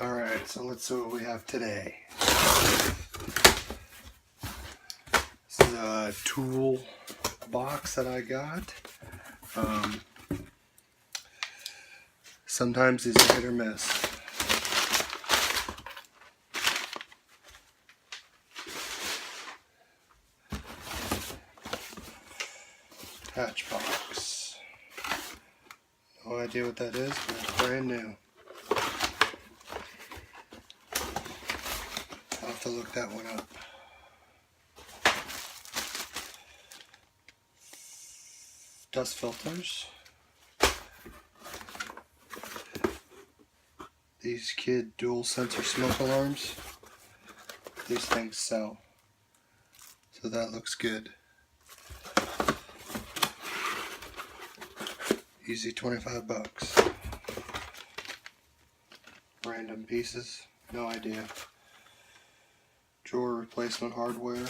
Alright, so let's see what we have today. This is a tool box that I got. Sometimes these are hit or miss. Attach box. No idea what that is, but it's brand new. I'll have to look that one up. Dust filters. These kid dual sensor smoke alarms. These things sell. So that looks good. Easy 25 bucks. Random pieces, no idea. Drawer replacement hardware.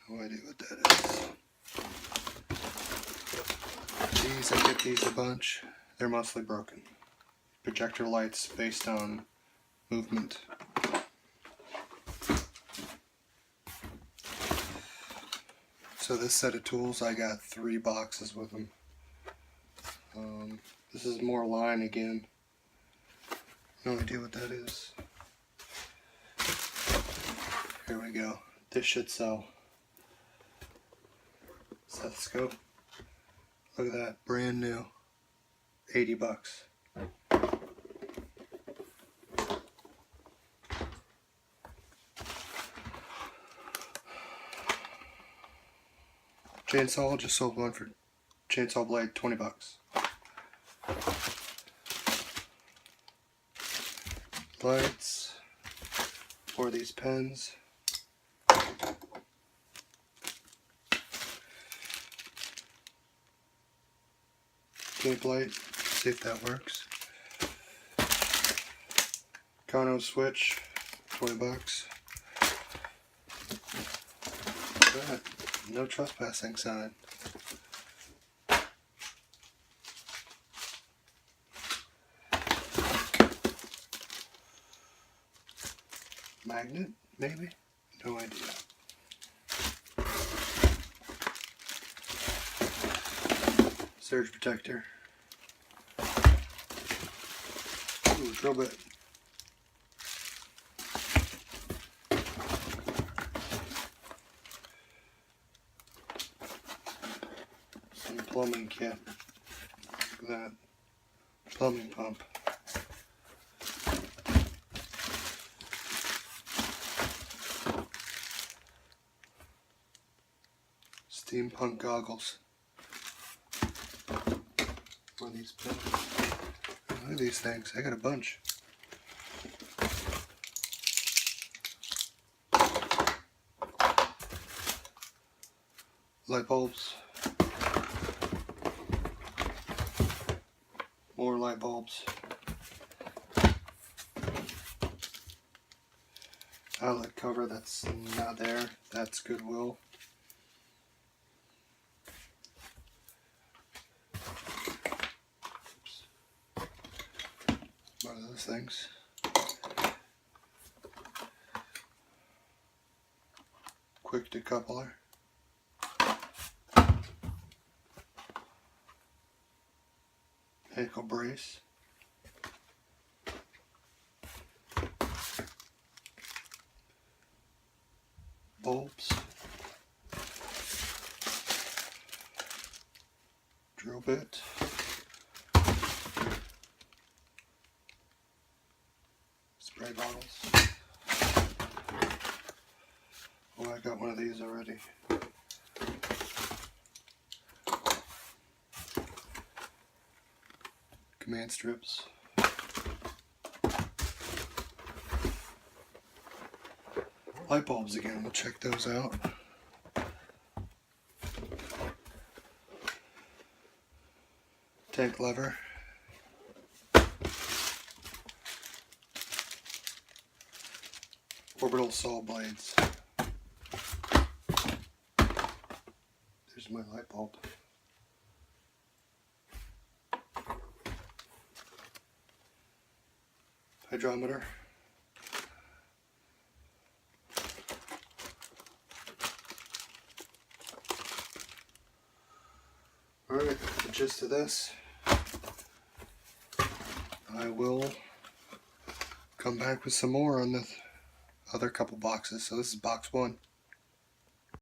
No idea what that is. These, I get these a bunch. They're mostly broken. Projector lights based on movement. So this set of tools, I got 3 boxes with them. This is more line again. No idea what that is. Here we go. This should sell. Stethoscope. Look at that, brand new. 80 bucks. Chainsaw, just sold one for chainsaw blade, 20 bucks. Lights for these pens. Tape light, see if that works. Cono switch, 20 bucks. That. No trespassing sign. Magnet, maybe? No idea. Surge protector. Ooh, drill bit. Some plumbing kit. Look at that. Plumbing pump. Steampunk goggles. What are these pins? Look at these things. I got a bunch. Light bulbs. More light bulbs. Outlet cover, that's not there. That's Goodwill. Oops. One of those things. Quick decoupler. Ankle brace. Bulbs. Drill bit. Spray bottles. Oh, I got one of these already. Command strips. Light bulbs again, we'll check those out. Tank lever. Orbital saw blades. There's my light bulb. hydrometer. Alright, the gist of this, I will come back with some more on the other couple boxes. So this is box 1.